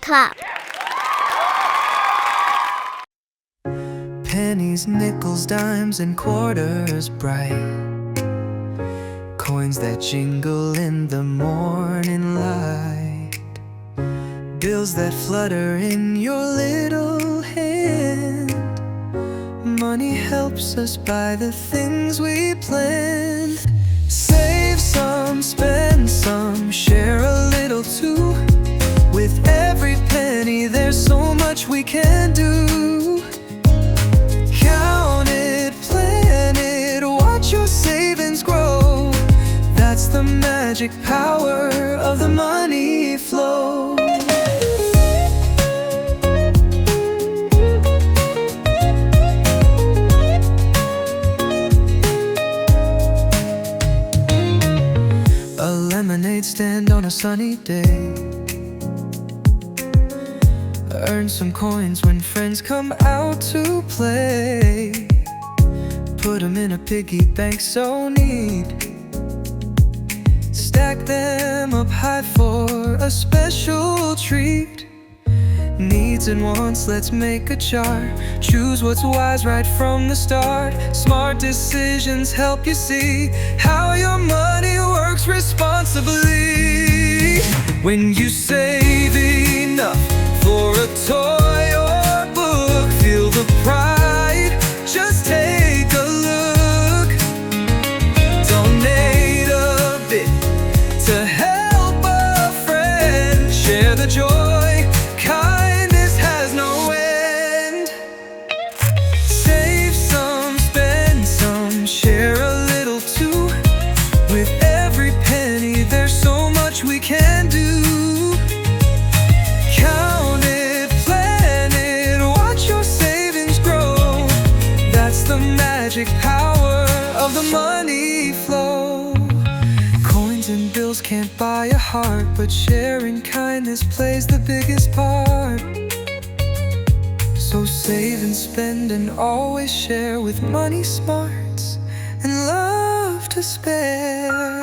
clap. Pennies, nickels, dimes, and quarters bright, coins that jingle in the morning light, bills that flutter in your little hand. Money helps us buy the things we planned. Save some, spend some, share a little too. With every penny there's so much we can do. Count it, plan it, watch your savings grow. That's the magic power of the money flow. A lemonade stand on a sunny day, earn some coins when friends come out to play. Put them in a piggy bank so neat, stack them up high for a special treat. Needs and wants, let's make a chart. Choose what's wise right from the start. Smart decisions help you see how your money works responsibly. When you save enough for a toy or book, feel the pride, just take a look. Donate a bit to help a friend, share the joy, kindness has no end. Save some, spend some, share a little too. With every penny there's so much we can do. Count it, plan it, watch your savings grow. That's the magic power of the money flow. Coins and bills can't buy a heart, but sharing kindness plays the biggest part. So save and spend and always share with money smarts and love to spare.